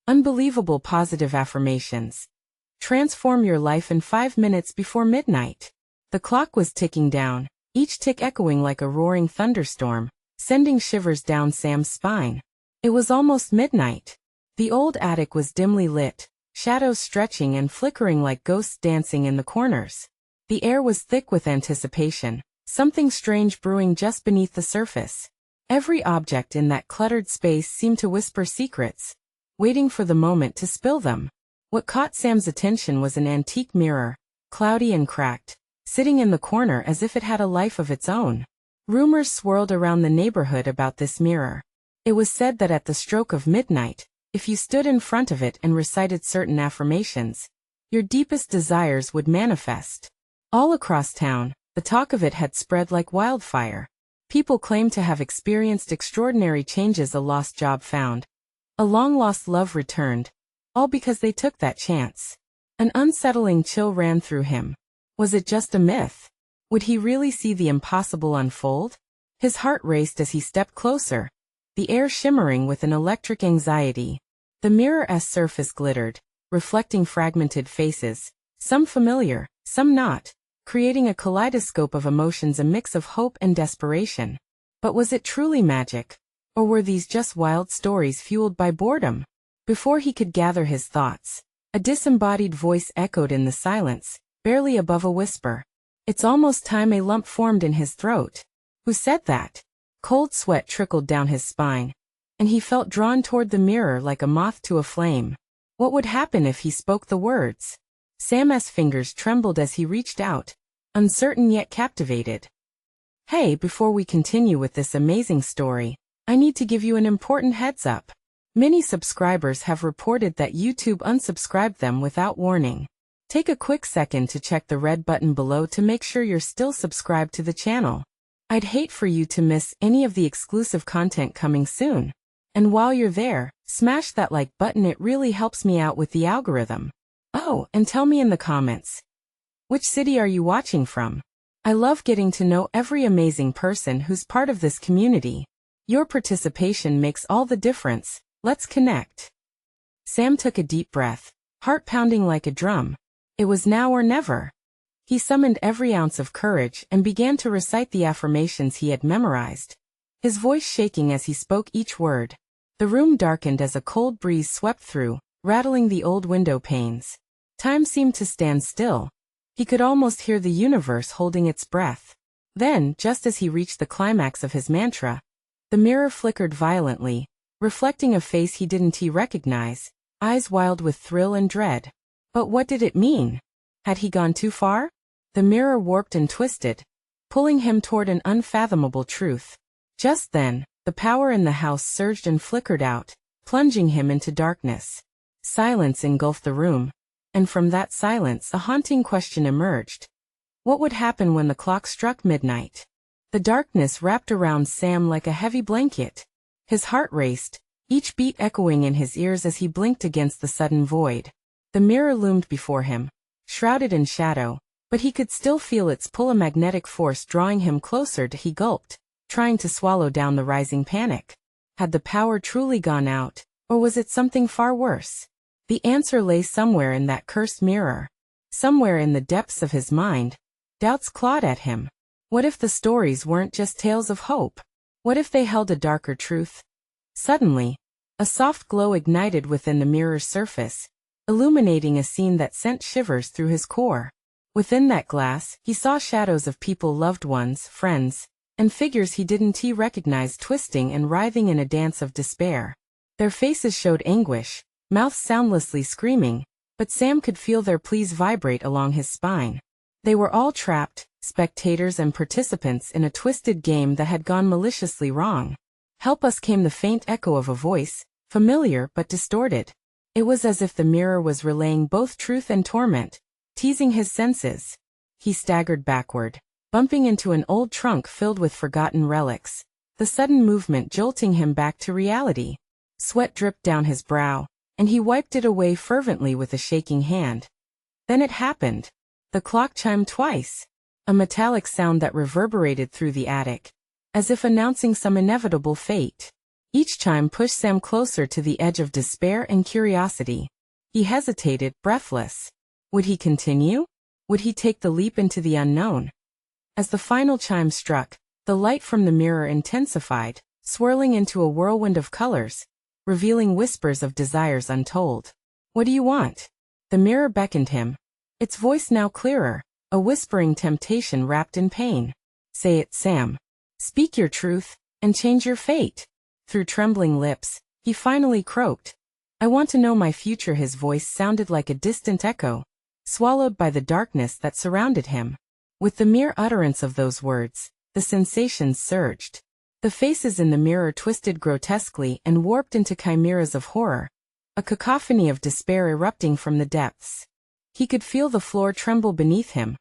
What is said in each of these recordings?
Unbelievable positive affirmations. Transform your life in 5 minutes before midnight. The clock was ticking down, each tick echoing like a roaring thunderstorm, sending shivers down Sam's spine. It was almost midnight. The old attic was dimly lit, shadows stretching and flickering like ghosts dancing in the corners. The air was thick with anticipation, something strange brewing just beneath the surface. Every object in that cluttered space seemed to whisper secrets, waiting for the moment to spill them. What caught Sam's attention was an antique mirror, cloudy and cracked, sitting in the corner as if it had a life of its own. Rumors swirled around the neighborhood about this mirror. It was said that at the stroke of midnight, if you stood in front of it and recited certain affirmations, your deepest desires would manifest. All across town, the talk of it had spread like wildfire. People claimed to have experienced extraordinary changes, a lost job found, a long-lost love returned, all because they took that chance. An unsettling chill ran through him. Was it just a myth? Would he really see the impossible unfold? His heart raced as he stepped closer, the air shimmering with an electric anxiety. The mirror's surface glittered, reflecting fragmented faces, some familiar, some not, creating a kaleidoscope of emotions, a mix of hope and desperation. But was it truly magic? Or were these just wild stories fueled by boredom? Before he could gather his thoughts, a disembodied voice echoed in the silence, barely above a whisper. It's almost time. A lump formed in his throat. Who said that? Cold sweat trickled down his spine, and he felt drawn toward the mirror like a moth to a flame. What would happen if he spoke the words? Sam's fingers trembled as he reached out, uncertain yet captivated. Hey, before we continue with this amazing story, I need to give you an important heads up. Many subscribers have reported that YouTube unsubscribed them without warning. Take a quick second to check the red button below to make sure you're still subscribed to the channel. I'd hate for you to miss any of the exclusive content coming soon. And while you're there, smash that like button, it really helps me out with the algorithm. Oh, and tell me in the comments, which city are you watching from? I love getting to know every amazing person who's part of this community. Your participation makes all the difference. Let's connect. Sam took a deep breath, heart pounding like a drum. It was now or never. He summoned every ounce of courage and began to recite the affirmations he had memorized, his voice shaking as he spoke each word. The room darkened as a cold breeze swept through, rattling the old window panes. Time seemed to stand still. He could almost hear the universe holding its breath. Then, just as he reached the climax of his mantra, the mirror flickered violently, reflecting a face he didn't recognize, eyes wild with thrill and dread. But what did it mean? Had he gone too far? The mirror warped and twisted, pulling him toward an unfathomable truth. Just then, the power in the house surged and flickered out, plunging him into darkness. Silence engulfed the room, and from that silence a haunting question emerged. What would happen when the clock struck midnight? The darkness wrapped around Sam like a heavy blanket. His heart raced, each beat echoing in his ears as he blinked against the sudden void. The mirror loomed before him, shrouded in shadow, but he could still feel its pull, a magnetic force drawing him closer. He gulped, trying to swallow down the rising panic. Had the power truly gone out, or was it something far worse? The answer lay somewhere in that cursed mirror. Somewhere in the depths of his mind, doubts clawed at him. What if the stories weren't just tales of hope? What if they held a darker truth? Suddenly, a soft glow ignited within the mirror's surface, illuminating a scene that sent shivers through his core. Within that glass, he saw shadows of people, loved ones, friends, and figures he didn't recognize, twisting and writhing in a dance of despair. Their faces showed anguish, mouths soundlessly screaming, but Sam could feel their pleas vibrate along his spine. They were all trapped, spectators and participants in a twisted game that had gone maliciously wrong. Help us, came the faint echo of a voice, familiar but distorted. It was as if the mirror was relaying both truth and torment, teasing his senses. He staggered backward, bumping into an old trunk filled with forgotten relics, the sudden movement jolting him back to reality. Sweat dripped down his brow, and he wiped it away fervently with a shaking hand. Then it happened. The clock chimed twice, a metallic sound that reverberated through the attic, as if announcing some inevitable fate. Each chime pushed Sam closer to the edge of despair and curiosity. He hesitated, breathless. Would he continue? Would he take the leap into the unknown? As the final chime struck, the light from the mirror intensified, swirling into a whirlwind of colors, revealing whispers of desires untold. What do you want? The mirror beckoned him. Its voice now clearer, a whispering temptation wrapped in pain. Say it, Sam. Speak your truth, and change your fate. Through trembling lips, he finally croaked. I want to know my future. His voice sounded like a distant echo, swallowed by the darkness that surrounded him. With the mere utterance of those words, the sensations surged. The faces in the mirror twisted grotesquely and warped into chimeras of horror, a cacophony of despair erupting from the depths. He could feel the floor tremble beneath him,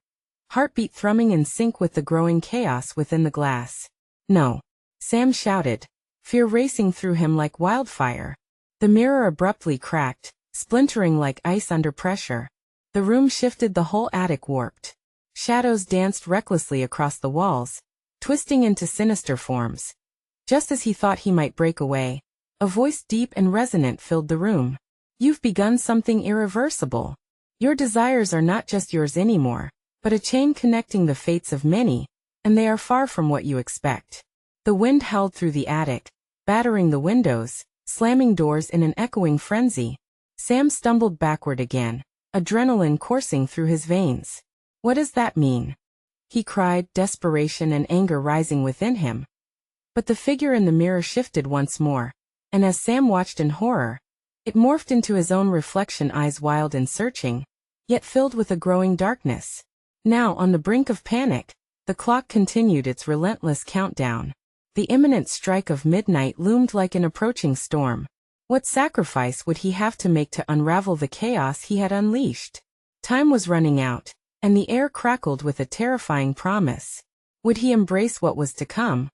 heartbeat thrumming in sync with the growing chaos within the glass. No, Sam shouted, fear racing through him like wildfire. The mirror abruptly cracked, splintering like ice under pressure. The room shifted, the whole attic warped. Shadows danced recklessly across the walls, twisting into sinister forms. Just as he thought he might break away, a voice deep and resonant filled the room. You've begun something irreversible. Your desires are not just yours anymore, but a chain connecting the fates of many, and they are far from what you expect. The wind howled through the attic, battering the windows, slamming doors in an echoing frenzy. Sam stumbled backward again, adrenaline coursing through his veins. What does that mean? He cried, desperation and anger rising within him. But the figure in the mirror shifted once more, and as Sam watched in horror, it morphed into his own reflection, eyes wild and searching, yet filled with a growing darkness. Now on the brink of panic, the clock continued its relentless countdown. The imminent strike of midnight loomed like an approaching storm. What sacrifice would he have to make to unravel the chaos he had unleashed? Time was running out, and the air crackled with a terrifying promise. Would he embrace what was to come?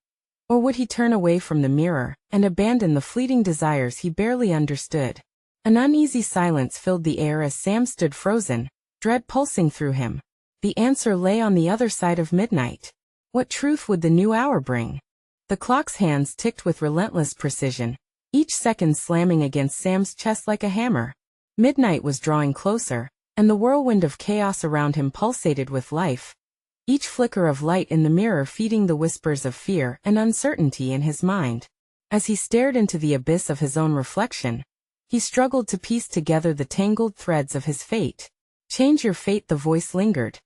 Or would he turn away from the mirror and abandon the fleeting desires he barely understood? An uneasy silence filled the air as Sam stood frozen, dread pulsing through him. The answer lay on the other side of midnight. What truth would the new hour bring? The clock's hands ticked with relentless precision, each second slamming against Sam's chest like a hammer. Midnight was drawing closer, and the whirlwind of chaos around him pulsated with life, each flicker of light in the mirror feeding the whispers of fear and uncertainty in his mind. As he stared into the abyss of his own reflection, he struggled to piece together the tangled threads of his fate. Change your fate, the voice lingered,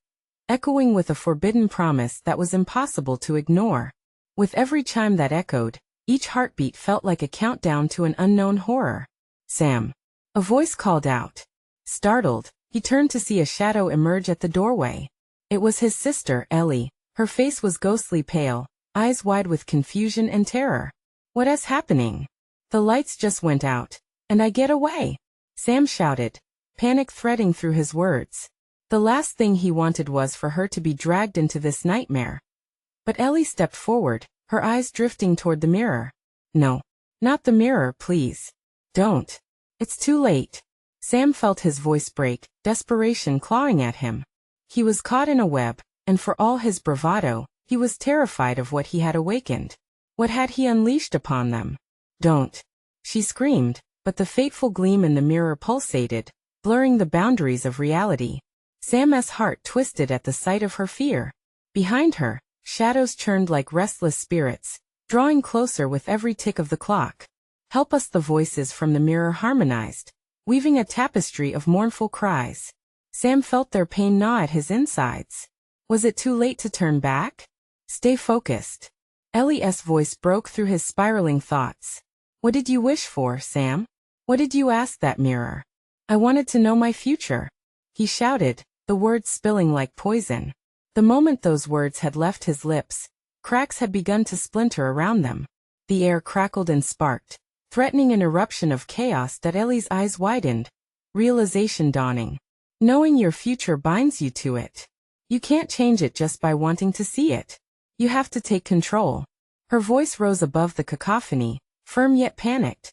echoing with a forbidden promise that was impossible to ignore. With every chime that echoed, each heartbeat felt like a countdown to an unknown horror. Sam. A voice called out. Startled, he turned to see a shadow emerge at the doorway. It was his sister, Ellie. Her face was ghostly pale, eyes wide with confusion and terror. What is happening? The lights just went out, and I get away, Sam shouted, panic threading through his words. The last thing he wanted was for her to be dragged into this nightmare. But Ellie stepped forward, her eyes drifting toward the mirror. No. Not the mirror, please. Don't. It's too late. Sam felt his voice break, desperation clawing at him. He was caught in a web, and for all his bravado, he was terrified of what he had awakened. What had he unleashed upon them? Don't. She screamed, but the fateful gleam in the mirror pulsated, blurring the boundaries of reality. Sam's heart twisted at the sight of her fear. Behind her, shadows churned like restless spirits, drawing closer with every tick of the clock. Help us, the voices from the mirror harmonized, weaving a tapestry of mournful cries. Sam felt their pain gnaw at his insides. Was it too late to turn back? Stay focused. Ellie's voice broke through his spiraling thoughts. What did you wish for, Sam? What did you ask that mirror? I wanted to know my future, he shouted, the words spilling like poison. The moment those words had left his lips, cracks had begun to splinter around them. The air crackled and sparked, threatening an eruption of chaos. That Ellie's eyes widened, realization dawning. Knowing your future binds you to it. You can't change it just by wanting to see it. You have to take control. Her voice rose above the cacophony, firm yet panicked.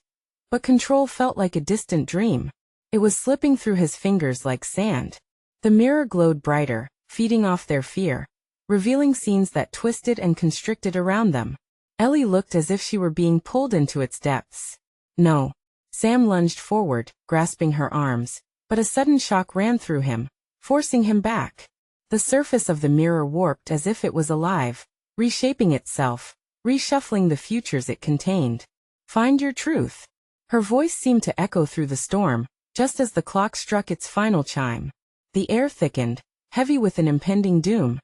But control felt like a distant dream. It was slipping through his fingers like sand. The mirror glowed brighter, feeding off their fear, revealing scenes that twisted and constricted around them. Ellie looked as if she were being pulled into its depths. No. Sam lunged forward, grasping her arms, but a sudden shock ran through him, forcing him back. The surface of the mirror warped as if it was alive, reshaping itself, reshuffling the futures it contained. Find your truth. Her voice seemed to echo through the storm, just as the clock struck its final chime. The air thickened, heavy with an impending doom.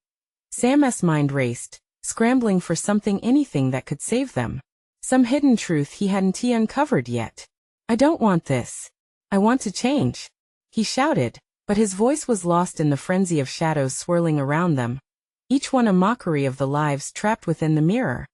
Sam's mind raced, scrambling for anything that could save them. Some hidden truth he hadn't uncovered yet. I don't want this. I want to change. He shouted, but his voice was lost in the frenzy of shadows swirling around them, each one a mockery of the lives trapped within the mirror.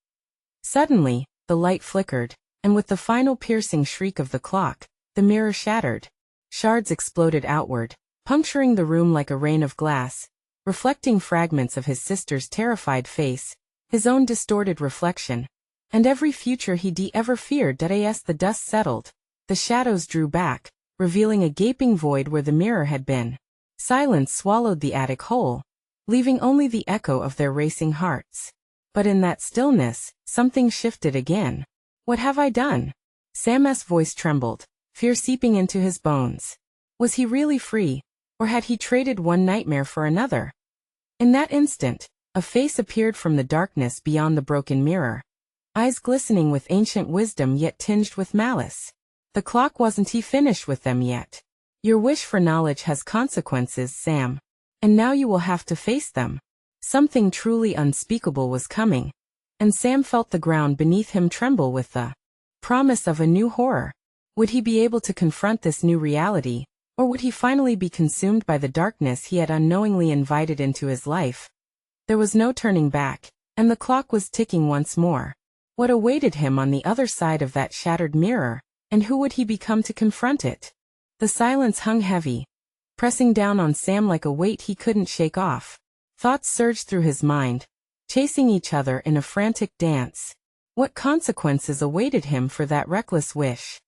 Suddenly, the light flickered, and with the final piercing shriek of the clock, the mirror shattered. Shards exploded outward, puncturing the room like a rain of glass, reflecting fragments of his sister's terrified face, his own distorted reflection, and every future he'd ever feared. As the dust settled, the shadows drew back, revealing a gaping void where the mirror had been. Silence swallowed the attic whole, leaving only the echo of their racing hearts. But in that stillness, something shifted again. What have I done? Sam's voice trembled, fear seeping into his bones. Was he really free, or had he traded one nightmare for another? In that instant, a face appeared from the darkness beyond the broken mirror. Eyes glistening with ancient wisdom yet tinged with malice. The clock wasn't finished with them yet. Your wish for knowledge has consequences, Sam. And now you will have to face them. Something truly unspeakable was coming. And Sam felt the ground beneath him tremble with the promise of a new horror. Would he be able to confront this new reality, or would he finally be consumed by the darkness he had unknowingly invited into his life? There was no turning back, and the clock was ticking once more. What awaited him on the other side of that shattered mirror, and who would he become to confront it? The silence hung heavy, pressing down on Sam like a weight he couldn't shake off. Thoughts surged through his mind, chasing each other in a frantic dance. What consequences awaited him for that reckless wish?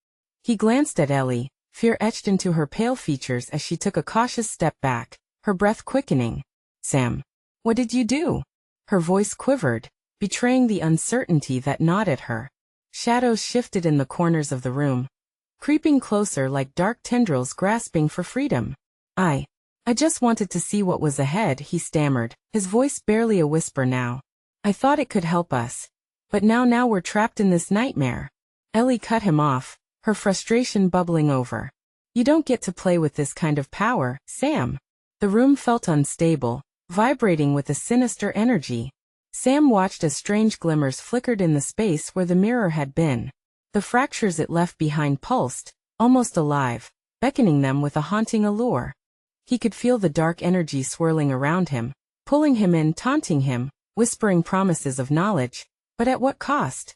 He glanced at Ellie, fear etched into her pale features as she took a cautious step back, her breath quickening. Sam, what did you do? Her voice quivered, betraying the uncertainty that gnawed at her. Shadows shifted in the corners of the room, creeping closer like dark tendrils grasping for freedom. I just wanted to see what was ahead, he stammered, his voice barely a whisper now. I thought it could help us. But now we're trapped in this nightmare. Ellie cut him off, her frustration bubbling over. You don't get to play with this kind of power, Sam. The room felt unstable, vibrating with a sinister energy. Sam watched as strange glimmers flickered in the space where the mirror had been. The fractures it left behind pulsed, almost alive, beckoning them with a haunting allure. He could feel the dark energy swirling around him, pulling him in, taunting him, whispering promises of knowledge, but at what cost?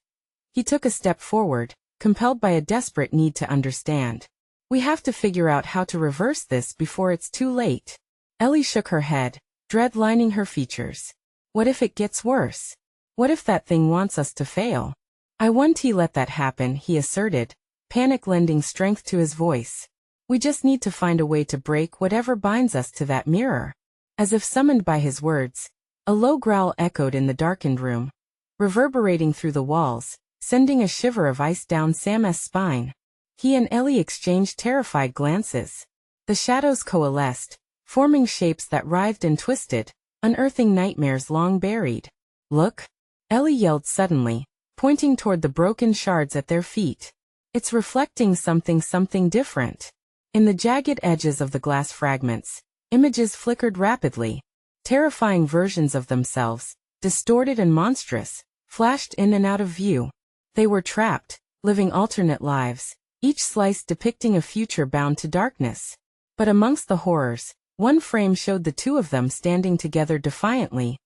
He took a step forward, compelled by a desperate need to understand. We have to figure out how to reverse this before it's too late. Ellie shook her head, dread lining her features. What if it gets worse? What if that thing wants us to fail? I won't let that happen, he asserted, panic lending strength to his voice. We just need to find a way to break whatever binds us to that mirror. As if summoned by his words, a low growl echoed in the darkened room, reverberating through the walls, sending a shiver of ice down Sam's spine. He and Ellie exchanged terrified glances. The shadows coalesced, forming shapes that writhed and twisted, unearthing nightmares long buried. Look! Ellie yelled suddenly, pointing toward the broken shards at their feet. It's reflecting something different. In the jagged edges of the glass fragments, images flickered rapidly. Terrifying versions of themselves, distorted and monstrous, flashed in and out of view. They were trapped, living alternate lives, each slice depicting a future bound to darkness. But amongst the horrors, one frame showed the two of them standing together defiantly.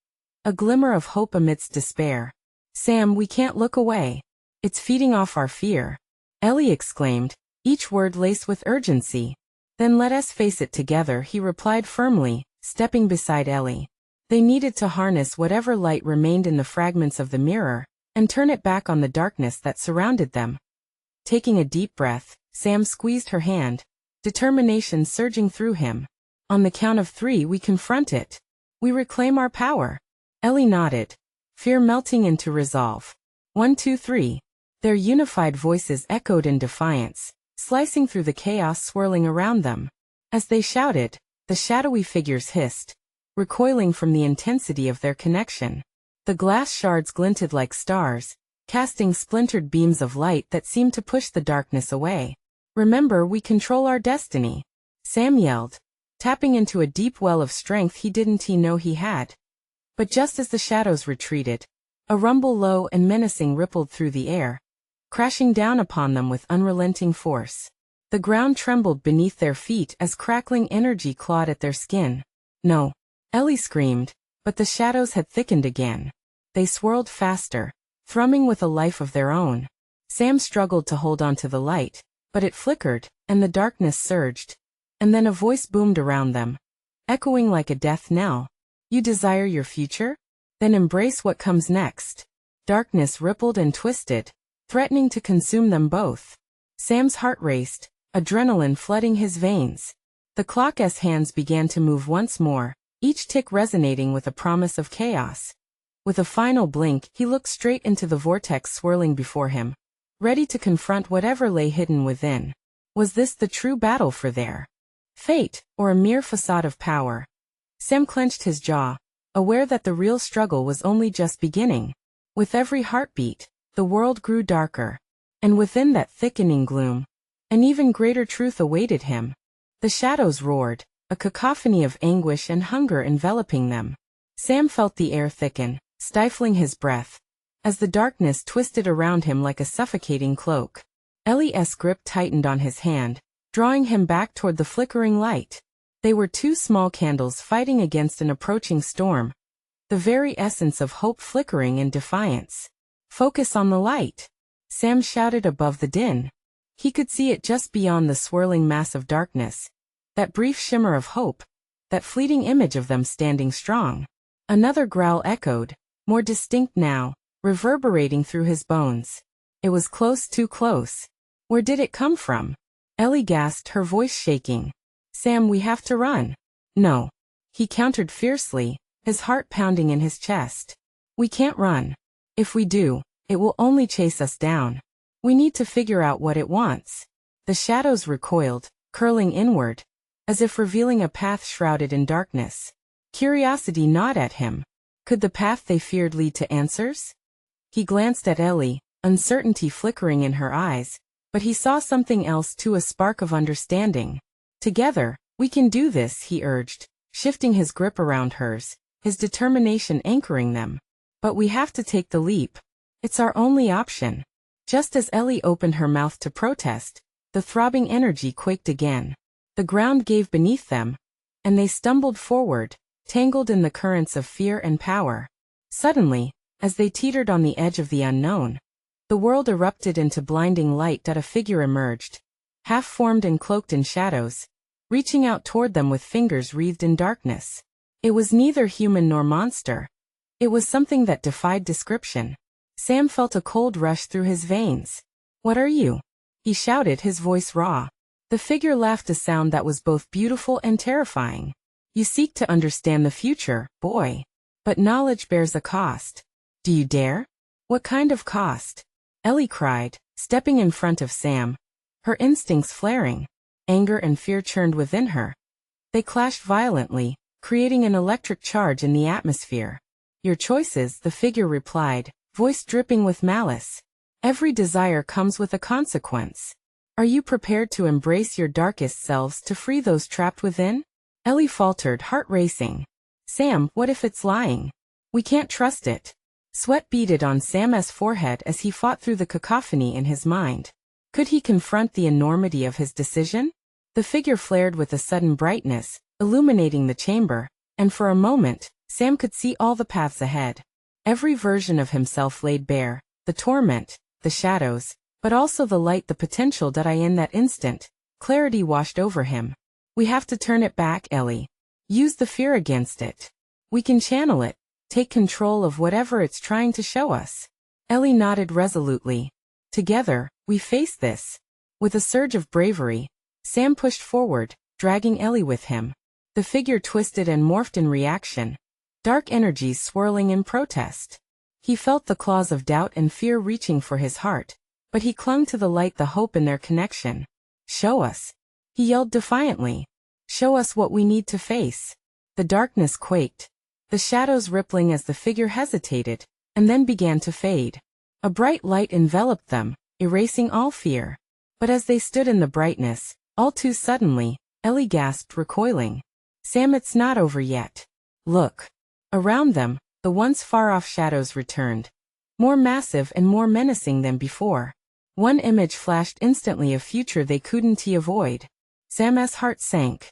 A glimmer of hope amidst despair. Sam, we can't look away. It's feeding off our fear. Ellie exclaimed, each word laced with urgency. Then let us face it together, he replied firmly, stepping beside Ellie. They needed to harness whatever light remained in the fragments of the mirror, and turn it back on the darkness that surrounded them. Taking a deep breath, Sam squeezed her hand, determination surging through him. On the count of 3 we confront it. We reclaim our power. Ellie nodded, fear melting into resolve. 1, 2, 3. Their unified voices echoed in defiance, slicing through the chaos swirling around them. As they shouted, the shadowy figures hissed, recoiling from the intensity of their connection. The glass shards glinted like stars, casting splintered beams of light that seemed to push the darkness away. "Remember, we control our destiny," Sam yelled, tapping into a deep well of strength he didn't know he had. But just as the shadows retreated, a rumble low and menacing rippled through the air, crashing down upon them with unrelenting force. The ground trembled beneath their feet as crackling energy clawed at their skin. "No!" Ellie screamed, but the shadows had thickened again. They swirled faster, thrumming with a life of their own. Sam struggled to hold on to the light, but it flickered, and the darkness surged. And then a voice boomed around them, echoing like a death knell. "You desire your future? Then embrace what comes next." Darkness rippled and twisted, threatening to consume them both. Sam's heart raced, adrenaline flooding his veins. The clock's hands began to move once more, each tick resonating with a promise of chaos. With a final blink, he looked straight into the vortex swirling before him, ready to confront whatever lay hidden within. Was this the true battle for their fate, or a mere facade of power? Sam clenched his jaw, aware that the real struggle was only just beginning. With every heartbeat, the world grew darker. And within that thickening gloom, an even greater truth awaited him. The shadows roared, a cacophony of anguish and hunger enveloping them. Sam felt the air thicken, stifling his breath, as the darkness twisted around him like a suffocating cloak. Ellie's grip tightened on his hand, drawing him back toward the flickering light. They were two small candles fighting against an approaching storm, the very essence of hope flickering in defiance. "Focus on the light," Sam shouted above the din. He could see it just beyond the swirling mass of darkness. That brief shimmer of hope, that fleeting image of them standing strong. Another growl echoed, more distinct now, reverberating through his bones. It was close, too close. Where did it come from? Ellie gasped, her voice shaking. "Sam, we have to run." "No," he countered fiercely, his heart pounding in his chest. "We can't run. If we do, it will only chase us down. We need to figure out what it wants." The shadows recoiled, curling inward, as if revealing a path shrouded in darkness. Curiosity gnawed at him. Could the path they feared lead to answers? He glanced at Ellie, uncertainty flickering in her eyes, but he saw something else too, a spark of understanding. "Together, we can do this," he urged, shifting his grip around hers, his determination anchoring them. "But we have to take the leap. It's our only option." Just as Ellie opened her mouth to protest, the throbbing energy quaked again. The ground gave beneath them, and they stumbled forward, tangled in the currents of fear and power. Suddenly, as they teetered on the edge of the unknown, the world erupted into blinding light. A figure emerged, half-formed and cloaked in shadows, reaching out toward them with fingers wreathed in darkness. It was neither human nor monster. It was something that defied description. Sam felt a cold rush through his veins. "What are you?" he shouted, his voice raw. The figure laughed, a sound that was both beautiful and terrifying. "You seek to understand the future, boy. But knowledge bears a cost. Do you dare?" "What kind of cost?" Ellie cried, stepping in front of Sam, her instincts flaring. Anger and fear churned within her. They clashed violently, creating an electric charge in the atmosphere. "Your choices," the figure replied, voice dripping with malice. "Every desire comes with a consequence. Are you prepared to embrace your darkest selves to free those trapped within?" Ellie faltered, heart racing. "Sam, what if it's lying? We can't trust it." Sweat beaded on Sam's forehead as he fought through the cacophony in his mind. Could he confront the enormity of his decision? The figure flared with a sudden brightness, illuminating the chamber, and for a moment, Sam could see all the paths ahead. Every version of himself laid bare, the torment, the shadows, but also the light, the potential. In that instant, clarity washed over him. "We have to turn it back, Ellie. Use the fear against it. We can channel it, take control of whatever it's trying to show us." Ellie nodded resolutely. "Together, we face this." With a surge of bravery, Sam pushed forward, dragging Ellie with him. The figure twisted and morphed in reaction, dark energies swirling in protest. He felt the claws of doubt and fear reaching for his heart, but he clung to the light, the hope in their connection. "Show us," he yelled defiantly. "Show us what we need to face." The darkness quaked, the shadows rippling as the figure hesitated, and then began to fade. A bright light enveloped them, erasing all fear. But as they stood in the brightness, all too suddenly, Ellie gasped, recoiling. "Sam, it's not over yet. Look." Around them, the once far-off shadows returned, more massive and more menacing than before. One image flashed instantly, a future they couldn't avoid. Sam's heart sank.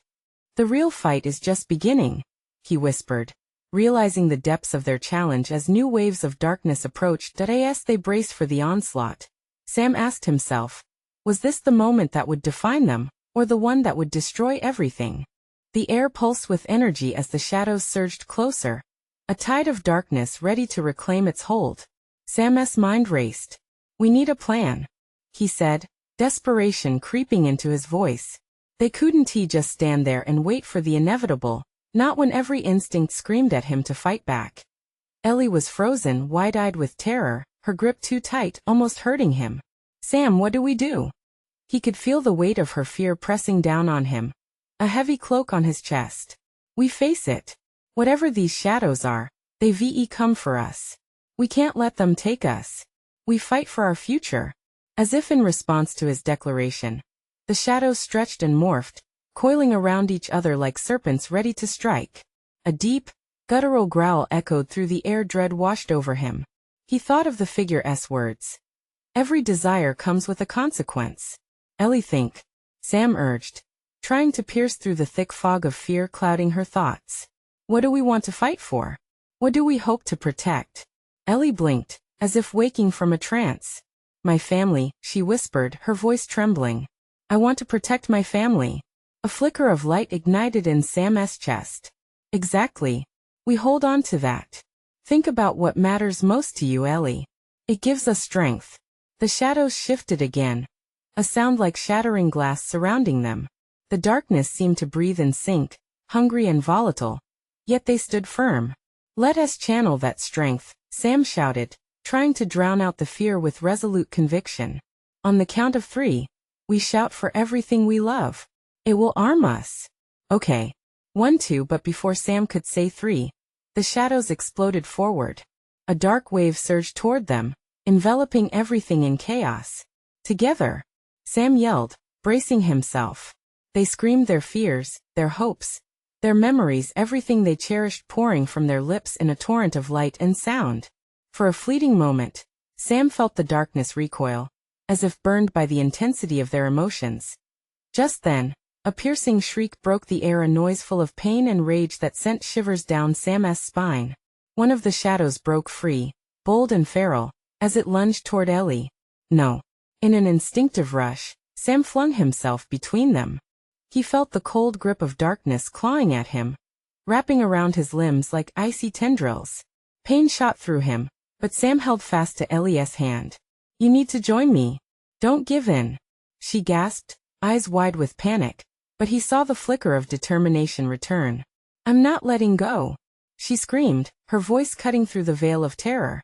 "The real fight is just beginning," he whispered, realizing the depths of their challenge as new waves of darkness approached. As they braced for the onslaught, Sam asked himself, was this the moment that would define them, or the one that would destroy everything? The air pulsed with energy as the shadows surged closer, a tide of darkness ready to reclaim its hold. Sam's mind raced. "We need a plan," he said, desperation creeping into his voice. They couldn't just stand there and wait for the inevitable, not when every instinct screamed at him to fight back. Ellie was frozen, wide-eyed with terror, her grip too tight, almost hurting him. "Sam, what do we do?" He could feel the weight of her fear pressing down on him, a heavy cloak on his chest. "We face it. Whatever these shadows are, they've come for us. We can't let them take us. We fight for our future." As if in response to his declaration, the shadows stretched and morphed, coiling around each other like serpents ready to strike. A deep, guttural growl echoed through the air. Dread washed over him. He thought of the figure's words. "Every desire comes with a consequence." "Ellie, think," Sam urged, trying to pierce through the thick fog of fear clouding her thoughts. "What do we want to fight for? What do we hope to protect?" Ellie blinked, as if waking from a trance. "My family," she whispered, her voice trembling. "I want to protect my family." A flicker of light ignited in Sam's chest. "Exactly. We hold on to that. Think about what matters most to you, Ellie. It gives us strength." The shadows shifted again, a sound like shattering glass surrounding them. The darkness seemed to breathe and sink, hungry and volatile. Yet they stood firm. "Let us channel that strength," Sam shouted, trying to drown out the fear with resolute conviction. "On the count of 3, we shout for everything we love. It will arm us." "Okay. 1, 2, but before Sam could say 3, the shadows exploded forward. A dark wave surged toward them, enveloping everything in chaos. "Together!" Sam yelled, bracing himself. They screamed, their fears, their hopes, their memories, everything they cherished pouring from their lips in a torrent of light and sound. For a fleeting moment, Sam felt the darkness recoil, as if burned by the intensity of their emotions. Just then, a piercing shriek broke the air, a noise full of pain and rage that sent shivers down Sam's spine. One of the shadows broke free, bold and feral, as it lunged toward Ellie. "No." In an instinctive rush, Sam flung himself between them. He felt the cold grip of darkness clawing at him, wrapping around his limbs like icy tendrils. Pain shot through him, but Sam held fast to Ellie's hand. "You need to join me. Don't give in," she gasped, eyes wide with panic, but he saw the flicker of determination return. "I'm not letting go," she screamed, her voice cutting through the veil of terror.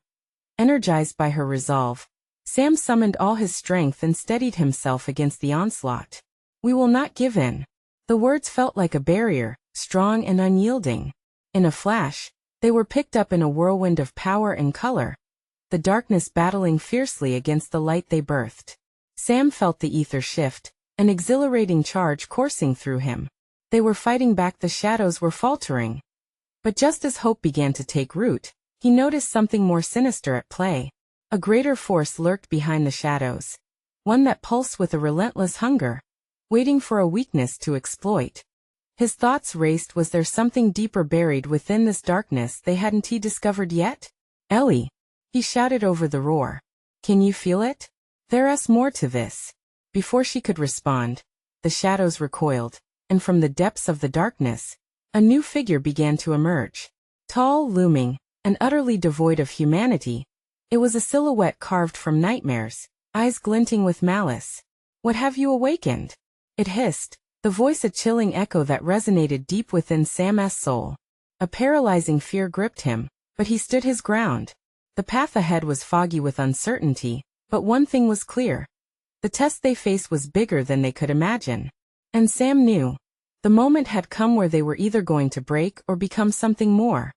Energized by her resolve, Sam summoned all his strength and steadied himself against the onslaught. "We will not give in." The words felt like a barrier, strong and unyielding. In a flash, they were picked up in a whirlwind of power and color, the darkness battling fiercely against the light they birthed. Sam felt the ether shift, an exhilarating charge coursing through him. They were fighting back, the shadows were faltering. But just as hope began to take root, he noticed something more sinister at play. A greater force lurked behind the shadows, one that pulsed with a relentless hunger, waiting for a weakness to exploit. His thoughts raced. Was there something deeper buried within this darkness they hadn't discovered yet? "Ellie," he shouted over the roar. "Can you feel it? There's more to this." Before she could respond, the shadows recoiled, and from the depths of the darkness, a new figure began to emerge. Tall, looming, and utterly devoid of humanity, it was a silhouette carved from nightmares, eyes glinting with malice. "What have you awakened?" it hissed, the voice a chilling echo that resonated deep within Sam's soul. A paralyzing fear gripped him, but he stood his ground. The path ahead was foggy with uncertainty, but one thing was clear. The test they faced was bigger than they could imagine. And Sam knew. The moment had come where they were either going to break or become something more.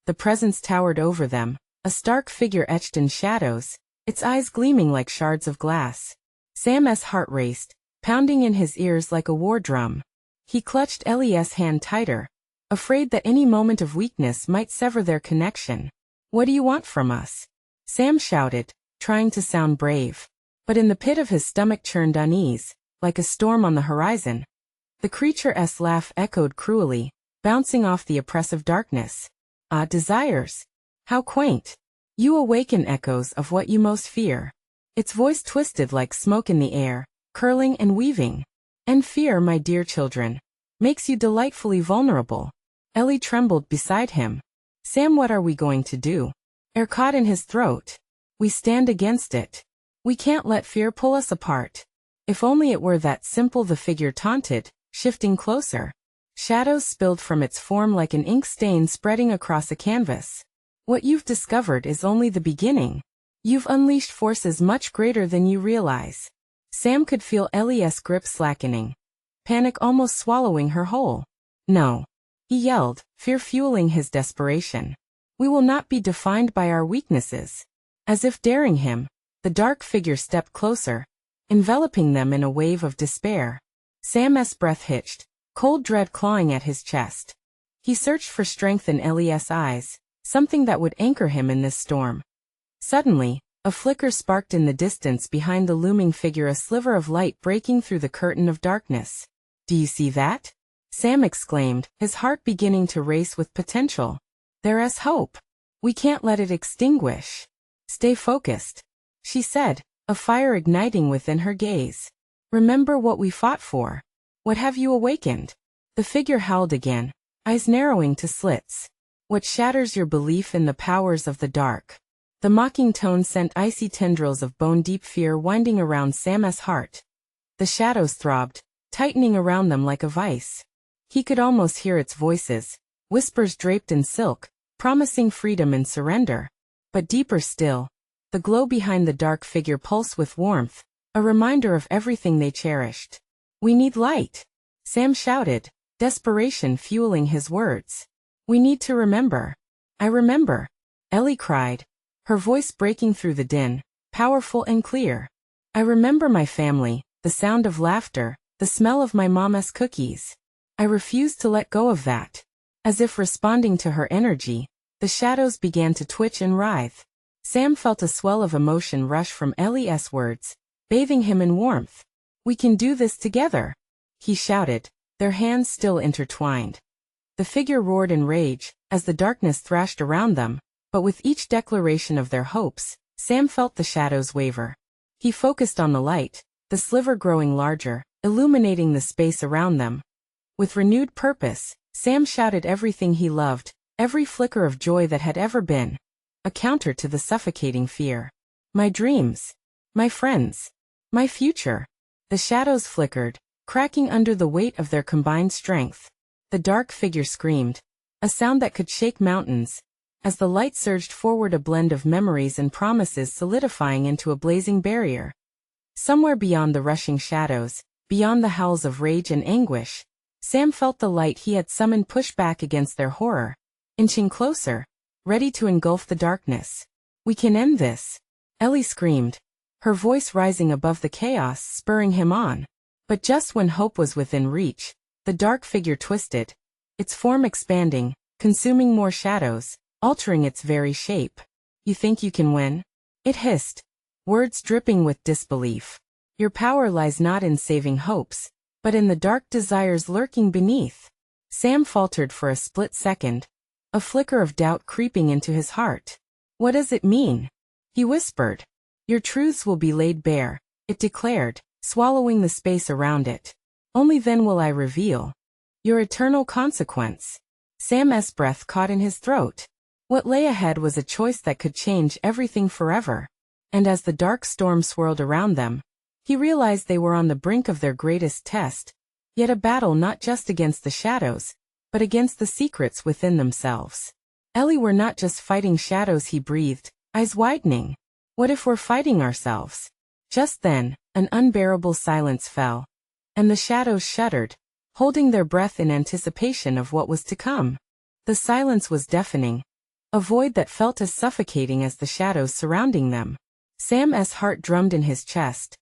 The presence towered over them, a stark figure etched in shadows, its eyes gleaming like shards of glass. Sam's heart raced, pounding in his ears like a war drum. He clutched Ellie's hand tighter, afraid that any moment of weakness might sever their connection. "What do you want from us?" Sam shouted, trying to sound brave. But in the pit of his stomach churned unease, like a storm on the horizon. The creature's laugh echoed cruelly, bouncing off the oppressive darkness. "Ah, desires. How quaint. You awaken echoes of what you most fear." Its voice twisted like smoke in the air, curling and weaving. "And fear, my dear children, makes you delightfully vulnerable." Ellie trembled beside him. "Sam, what are we going to do?" Air caught in his throat. "We stand against it. We can't let fear pull us apart." If only it were that simple, the figure taunted, shifting closer. Shadows spilled from its form like an ink stain spreading across a canvas. "What you've discovered is only the beginning. You've unleashed forces much greater than you realize." Sam could feel Ellie's grip slackening, panic almost swallowing her whole. "No," he yelled, fear fueling his desperation. "We will not be defined by our weaknesses." As if daring him, the dark figure stepped closer, enveloping them in a wave of despair. Sam's breath hitched, cold dread clawing at his chest. He searched for strength in Ellie's eyes, something that would anchor him in this storm. Suddenly, a flicker sparked in the distance behind the looming figure, a sliver of light breaking through the curtain of darkness. "Do you see that?" Sam exclaimed, his heart beginning to race with potential. "There's hope. We can't let it extinguish." "Stay focused," she said, a fire igniting within her gaze. "Remember what we fought for. What have you awakened?" The figure howled again, eyes narrowing to slits. "What shatters your belief in the powers of the dark?" The mocking tone sent icy tendrils of bone-deep fear winding around Sam's heart. The shadows throbbed, tightening around them like a vice. He could almost hear its voices, whispers draped in silk, promising freedom and surrender. But deeper still, the glow behind the dark figure pulsed with warmth, a reminder of everything they cherished. "We need light," Sam shouted, desperation fueling his words. "We need to remember." "I remember," Ellie cried, her voice breaking through the din, powerful and clear. "I remember my family, the sound of laughter, the smell of my mama's cookies. I refuse to let go of that." As if responding to her energy, the shadows began to twitch and writhe. Sam felt a swell of emotion rush from Ellie's words, bathing him in warmth. "We can do this together," he shouted, their hands still intertwined. The figure roared in rage, as the darkness thrashed around them, but with each declaration of their hopes, Sam felt the shadows waver. He focused on the light, the sliver growing larger, illuminating the space around them. With renewed purpose, Sam shouted everything he loved, every flicker of joy that had ever been, a counter to the suffocating fear. "My dreams. My friends. My future." The shadows flickered, cracking under the weight of their combined strength. The dark figure screamed, a sound that could shake mountains, as the light surged forward, a blend of memories and promises solidifying into a blazing barrier. Somewhere beyond the rushing shadows, beyond the howls of rage and anguish, Sam felt the light he had summoned push back against their horror, inching closer, ready to engulf the darkness. "We can end this," Ellie screamed, her voice rising above the chaos, spurring him on. But just when hope was within reach, the dark figure twisted, its form expanding, consuming more shadows, altering its very shape. "You think you can win?" it hissed, words dripping with disbelief. "Your power lies not in saving hopes, but in the dark desires lurking beneath." Sam faltered for a split second, a flicker of doubt creeping into his heart. "What does it mean?" he whispered. "Your truths will be laid bare," it declared, swallowing the space around it. "Only then will I reveal your eternal consequence." Sam's breath caught in his throat. What lay ahead was a choice that could change everything forever. And as the dark storm swirled around them, he realized they were on the brink of their greatest test, yet a battle not just against the shadows, but against the secrets within themselves. Ellie were not just fighting shadows, he breathed, eyes widening. What if we're fighting ourselves? Just then, an unbearable silence fell, and the shadows shuddered, holding their breath in anticipation of what was to come. The silence was deafening, a void that felt as suffocating as the shadows surrounding them. Sam's heart drummed in his chest,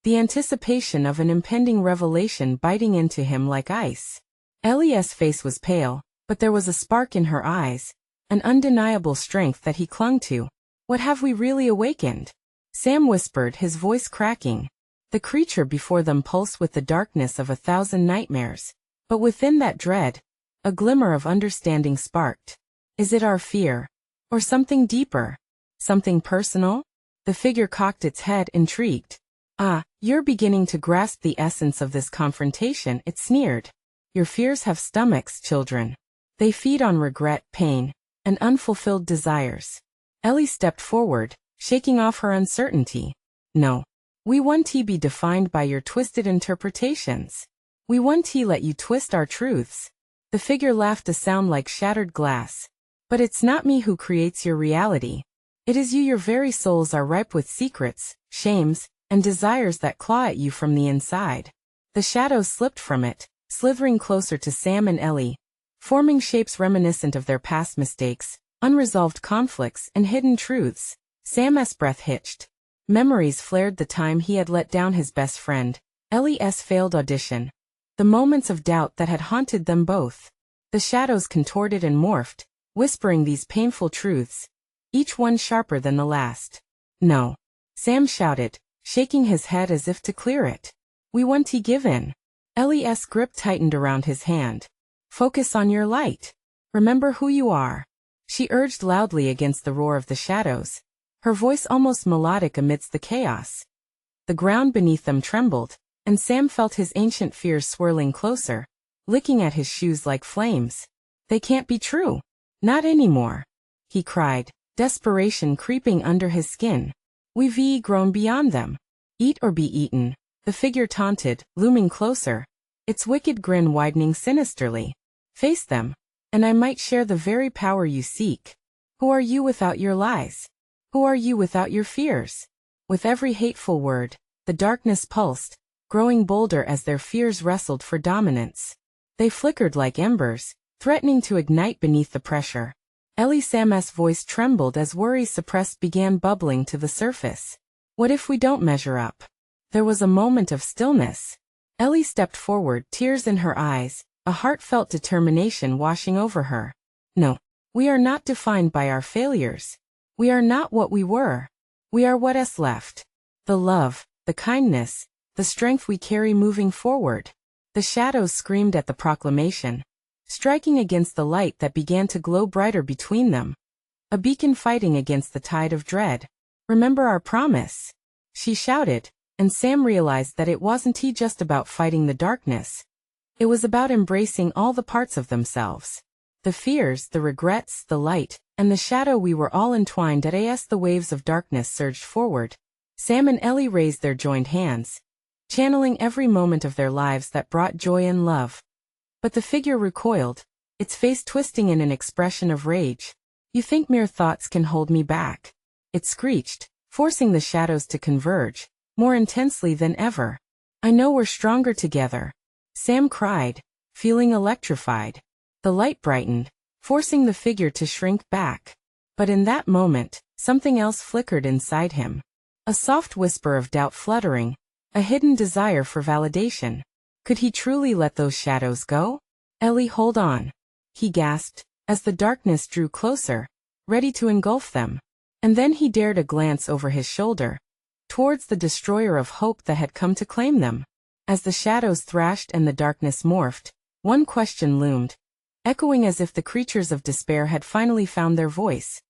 the anticipation of an impending revelation biting into him like ice. Ellie's face was pale, but there was a spark in her eyes, an undeniable strength that he clung to. What have we really awakened? Sam whispered, his voice cracking. The creature before them pulsed with the darkness of 1,000 nightmares. But within that dread, a glimmer of understanding sparked. Is it our fear? Or something deeper? Something personal? The figure cocked its head, intrigued. Ah, you're beginning to grasp the essence of this confrontation, it sneered. Your fears have stomachs, children. They feed on regret, pain, and unfulfilled desires. Ellie stepped forward, shaking off her uncertainty. No. We won't be defined by your twisted interpretations. We won't let you twist our truths. The figure laughed, a sound like shattered glass. But it's not me who creates your reality. It is you. Your very souls are ripe with secrets, shames, and desires that claw at you from the inside. The shadows slipped from it, slithering closer to Sam and Ellie, forming shapes reminiscent of their past mistakes, unresolved conflicts, and hidden truths. Sam's breath hitched. Memories flared, the time he had let down his best friend, Ellie's failed audition, the moments of doubt that had haunted them both. The shadows contorted and morphed, whispering these painful truths, each one sharper than the last. No. Sam shouted, shaking his head as if to clear it. We won't give in. Ellie's grip tightened around his hand. Focus on your light. Remember who you are. She urged loudly against the roar of the shadows, her voice almost melodic amidst the chaos. The ground beneath them trembled, and Sam felt his ancient fears swirling closer, licking at his shoes like flames. They can't be true. Not anymore, he cried, desperation creeping under his skin. We've grown beyond them. Eat or be eaten, the figure taunted, looming closer, its wicked grin widening sinisterly. Face them, and I might share the very power you seek. Who are you without your lies? Who are you without your fears? With every hateful word, the darkness pulsed, growing bolder as their fears wrestled for dominance. They flickered like embers, threatening to ignite beneath the pressure. Sam's voice trembled as worries suppressed began bubbling to the surface. What if we don't measure up? There was a moment of stillness. Ellie stepped forward, tears in her eyes, a heartfelt determination washing over her. No. We are not defined by our failures. We are not what we were. We are what is left. The love, the kindness, the strength we carry moving forward. The shadows screamed at the proclamation, striking against the light that began to glow brighter between them. A beacon fighting against the tide of dread. Remember our promise, she shouted, and Sam realized that it wasn't just about fighting the darkness. It was about embracing all the parts of themselves. The fears, the regrets, the light, and the shadow. We were all entwined as the waves of darkness surged forward. Sam and Ellie raised their joined hands, channeling every moment of their lives that brought joy and love. But the figure recoiled, its face twisting in an expression of rage. You think mere thoughts can hold me back? It screeched, forcing the shadows to converge, more intensely than ever. I know we're stronger together, Sam cried, feeling electrified. The light brightened, forcing the figure to shrink back. But in that moment, something else flickered inside him. A soft whisper of doubt fluttering, a hidden desire for validation. Could he truly let those shadows go? Ellie, hold on, he gasped, as the darkness drew closer, ready to engulf them. And then he dared a glance over his shoulder, towards the destroyer of hope that had come to claim them. As the shadows thrashed and the darkness morphed, one question loomed, echoing as if the creatures of despair had finally found their voice.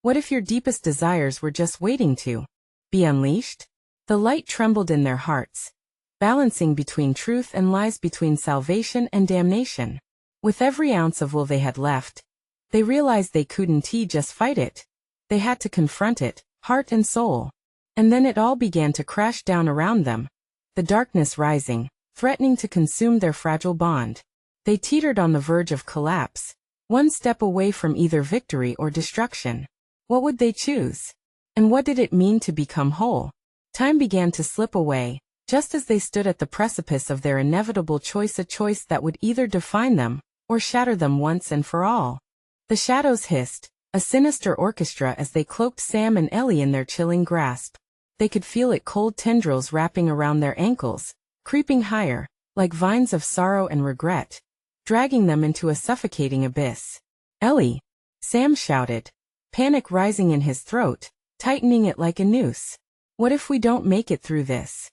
What if your deepest desires were just waiting to be unleashed? The light trembled in their hearts, balancing between truth and lies, between salvation and damnation. With every ounce of will they had left, they realized they couldn't just fight it. They had to confront it, heart and soul. And then it all began to crash down around them, the darkness rising, threatening to consume their fragile bond. They teetered on the verge of collapse, one step away from either victory or destruction. What would they choose? And what did it mean to become whole? Time began to slip away, just as they stood at the precipice of their inevitable choice, a choice that would either define them or shatter them once and for all. The shadows hissed, a sinister orchestra, as they cloaked Sam and Ellie in their chilling grasp. They could feel it, cold tendrils wrapping around their ankles, creeping higher, like vines of sorrow and regret, dragging them into a suffocating abyss. "Ellie!" Sam shouted, panic rising in his throat, tightening it like a noose. "What if we don't make it through this?"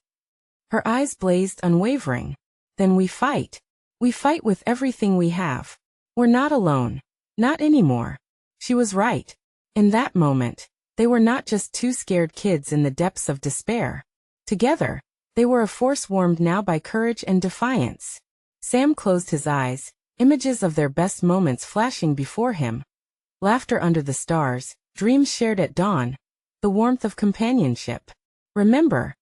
Her eyes blazed, unwavering. "Then we fight. We fight with everything we have. We're not alone. Not anymore." She was right. In that moment, they were not just two scared kids in the depths of despair. Together, they were a force warmed now by courage and defiance. Sam closed his eyes, images of their best moments flashing before him. Laughter under the stars, dreams shared at dawn, the warmth of companionship. "Remember,"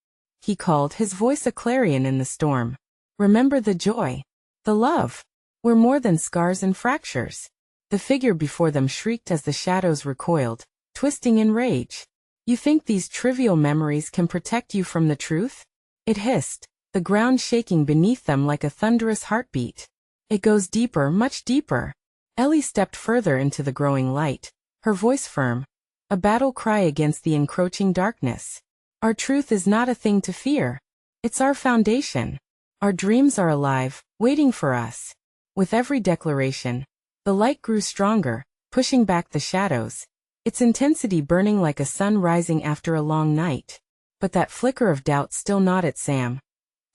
he called, his voice a clarion in the storm. "Remember the joy. The love. We're more than scars and fractures." The figure before them shrieked as the shadows recoiled, twisting in rage. "You think these trivial memories can protect you from the truth?" It hissed, the ground shaking beneath them like a thunderous heartbeat. "It goes deeper, much deeper." Ellie stepped further into the growing light, her voice firm, a battle cry against the encroaching darkness. "Our truth is not a thing to fear. It's our foundation. Our dreams are alive, waiting for us." With every declaration, the light grew stronger, pushing back the shadows, its intensity burning like a sun rising after a long night. But that flicker of doubt still gnawed at Sam,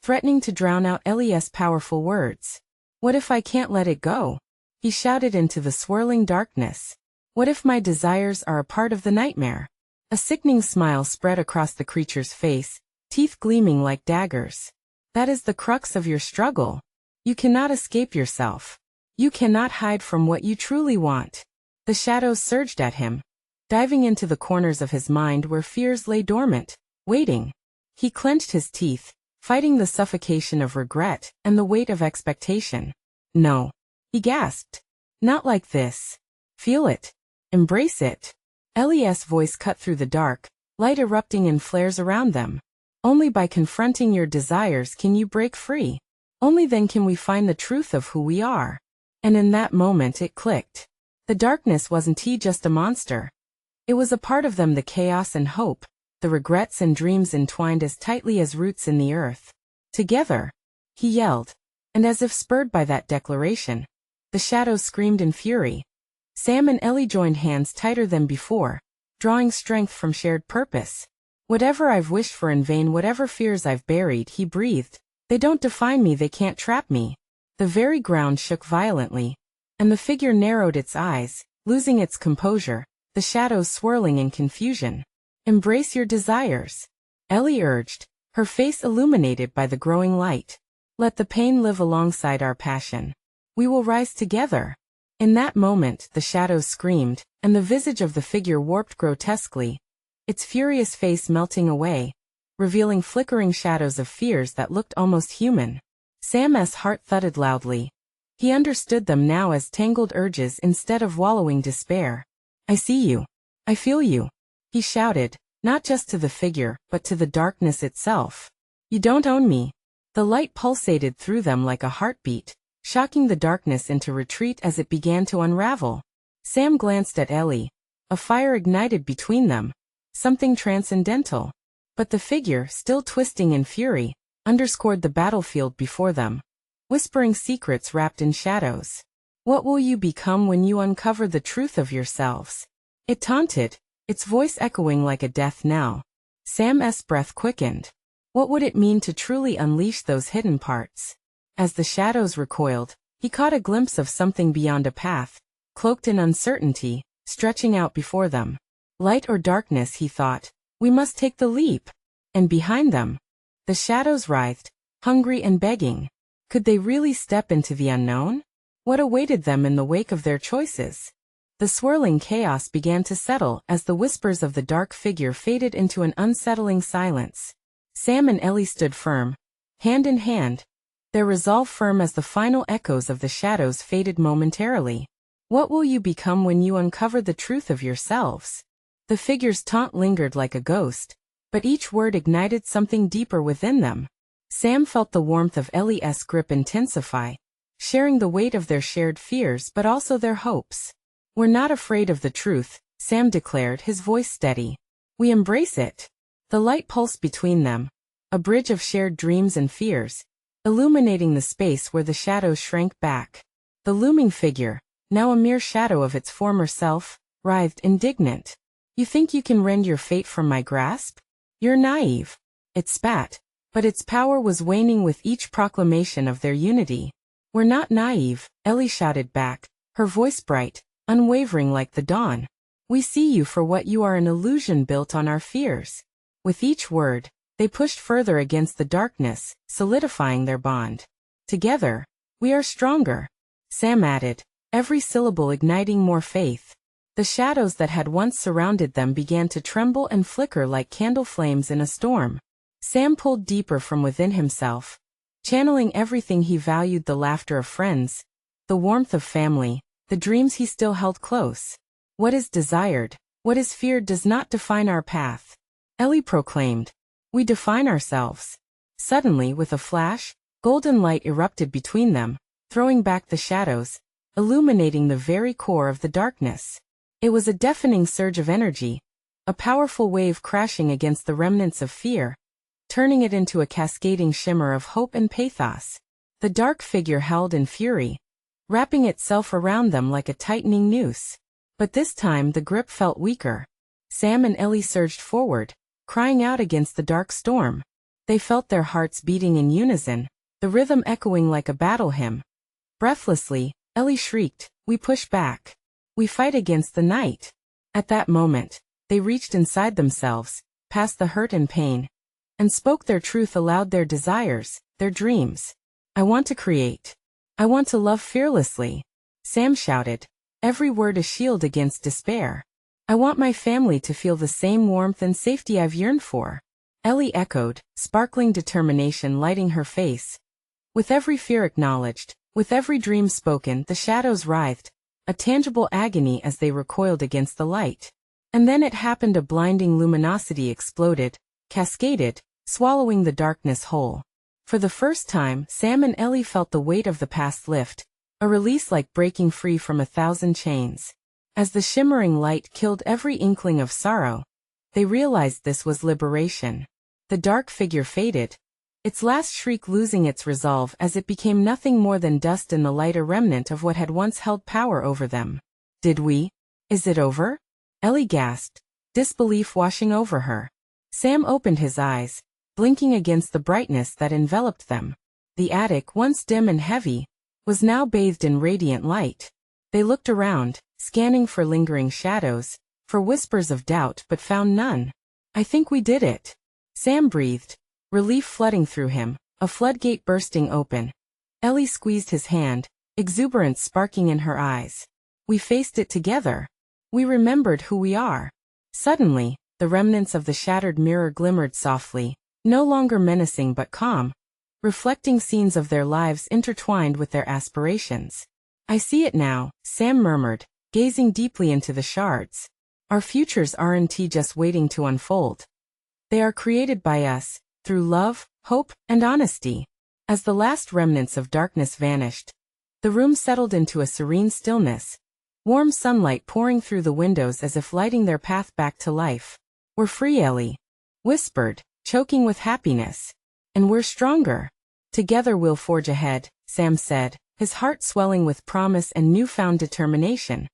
threatening to drown out Ellie's powerful words. "What if I can't let it go?" he shouted into the swirling darkness. "What if my desires are a part of the nightmare?" A sickening smile spread across the creature's face, teeth gleaming like daggers. "That is the crux of your struggle. You cannot escape yourself. You cannot hide from what you truly want." The shadows surged at him, diving into the corners of his mind where fears lay dormant, waiting. He clenched his teeth, fighting the suffocation of regret and the weight of expectation. "No," he gasped. "Not like this. Feel it. Embrace it." Ellie's voice cut through the dark, light erupting in flares around them. "Only by confronting your desires can you break free. Only then can we find the truth of who we are." And in that moment it clicked. The darkness wasn't just a monster. It was a part of them, the chaos and hope, the regrets and dreams entwined as tightly as roots in the earth. "Together!" he yelled. And as if spurred by that declaration, the shadows screamed in fury. Sam and Ellie joined hands tighter than before, drawing strength from shared purpose. "Whatever I've wished for in vain, whatever fears I've buried," he breathed, "they don't define me, they can't trap me." The very ground shook violently, and the figure narrowed its eyes, losing its composure, the shadows swirling in confusion. "Embrace your desires," Ellie urged, her face illuminated by the growing light. "Let the pain live alongside our passion. We will rise together." In that moment the shadows screamed, and the visage of the figure warped grotesquely, its furious face melting away, revealing flickering shadows of fears that looked almost human. Sam's heart thudded loudly. He understood them now as tangled urges instead of wallowing despair. "I see you. I feel you," he shouted, not just to the figure, but to the darkness itself. "You don't own me." The light pulsated through them like a heartbeat, shocking the darkness into retreat as it began to unravel. Sam glanced at Ellie. A fire ignited between them, something transcendental. But the figure, still twisting in fury, underscored the battlefield before them, whispering secrets wrapped in shadows. "What will you become when you uncover the truth of yourselves?" it taunted, its voice echoing like a death knell. Sam's breath quickened. What would it mean to truly unleash those hidden parts? As the shadows recoiled, he caught a glimpse of something beyond, a path, cloaked in uncertainty, stretching out before them. Light or darkness, he thought. We must take the leap. And behind them, the shadows writhed, hungry and begging. Could they really step into the unknown? What awaited them in the wake of their choices? The swirling chaos began to settle as the whispers of the dark figure faded into an unsettling silence. Sam and Ellie stood firm, hand in hand, their resolve firm as the final echoes of the shadows faded momentarily. "What will you become when you uncover the truth of yourselves?" The figure's taunt lingered like a ghost, but each word ignited something deeper within them. Sam felt the warmth of Ellie's grip intensify, sharing the weight of their shared fears but also their hopes. "We're not afraid of the truth," Sam declared, his voice steady. "We embrace it." The light pulsed between them, a bridge of shared dreams and fears, illuminating the space where the shadows shrank back. The looming figure, now a mere shadow of its former self, writhed indignant. "You think you can rend your fate from my grasp? You're naive." It spat, but its power was waning with each proclamation of their unity. "We're not naive," Ellie shouted back, her voice bright, unwavering like the dawn. "We see you for what you are, an illusion built on our fears." With each word, they pushed further against the darkness, solidifying their bond. "Together, we are stronger," Sam added, every syllable igniting more faith. The shadows that had once surrounded them began to tremble and flicker like candle flames in a storm. Sam pulled deeper from within himself, channeling everything he valued: the laughter of friends, the warmth of family, the dreams he still held close. "What is desired, what is feared does not define our path," Ellie proclaimed. "We define ourselves." Suddenly, with a flash, golden light erupted between them, throwing back the shadows, illuminating the very core of the darkness. It was a deafening surge of energy, a powerful wave crashing against the remnants of fear, turning it into a cascading shimmer of hope and pathos. The dark figure howled in fury, wrapping itself around them like a tightening noose. But this time the grip felt weaker. Sam and Ellie surged forward, crying out against the dark storm. They felt their hearts beating in unison, the rhythm echoing like a battle hymn. Breathlessly, Ellie shrieked, "We push back. We fight against the night." At that moment, they reached inside themselves, past the hurt and pain, and spoke their truth aloud: their desires, their dreams. "I want to create. I want to love fearlessly," Sam shouted, every word a shield against despair. "I want my family to feel the same warmth and safety I've yearned for," Ellie echoed, sparkling determination lighting her face. With every fear acknowledged, with every dream spoken, the shadows writhed, a tangible agony as they recoiled against the light. And then it happened: a blinding luminosity exploded, cascaded, swallowing the darkness whole. For the first time, Sam and Ellie felt the weight of the past lift, a release like breaking free from 1,000 chains. As the shimmering light killed every inkling of sorrow, they realized this was liberation. The dark figure faded, its last shriek losing its resolve as it became nothing more than dust in the light, a remnant of what had once held power over them. "Did we? Is it over?" Ellie gasped, disbelief washing over her. Sam opened his eyes, blinking against the brightness that enveloped them. The attic, once dim and heavy, was now bathed in radiant light. They looked around, scanning for lingering shadows, for whispers of doubt, but found none. "I think we did it," Sam breathed, relief flooding through him, a floodgate bursting open. Ellie squeezed his hand, exuberance sparking in her eyes. "We faced it together. We remembered who we are." Suddenly, the remnants of the shattered mirror glimmered softly, no longer menacing but calm, reflecting scenes of their lives intertwined with their aspirations. "I see it now," Sam murmured, gazing deeply into the shards. "Our futures aren't just waiting to unfold. They are created by us, through love, hope, and honesty." As the last remnants of darkness vanished, the room settled into a serene stillness, warm sunlight pouring through the windows as if lighting their path back to life. "We're free," Ellie whispered, choking with happiness. "And we're stronger. Together we'll forge ahead," Sam said, his heart swelling with promise and newfound determination.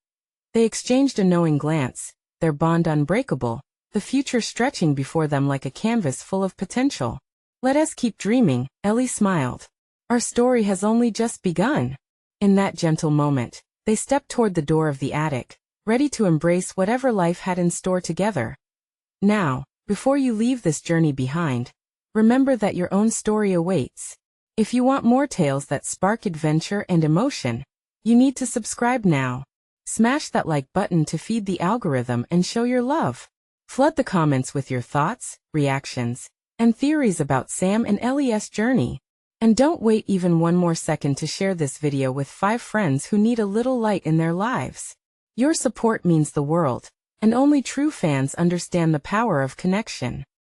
They exchanged a knowing glance, their bond unbreakable, the future stretching before them like a canvas full of potential. "Let us keep dreaming," Ellie smiled. "Our story has only just begun." In that gentle moment, they stepped toward the door of the attic, ready to embrace whatever life had in store together. Now, before you leave this journey behind, remember that your own story awaits. If you want more tales that spark adventure and emotion, you need to subscribe now. Smash that like button to feed the algorithm and show your love. Flood the comments with your thoughts, reactions, and theories about Sam and Ellie's journey. And don't wait even one more second to share this video with 5 friends who need a little light in their lives. Your support means the world, And only true fans understand the power of connection.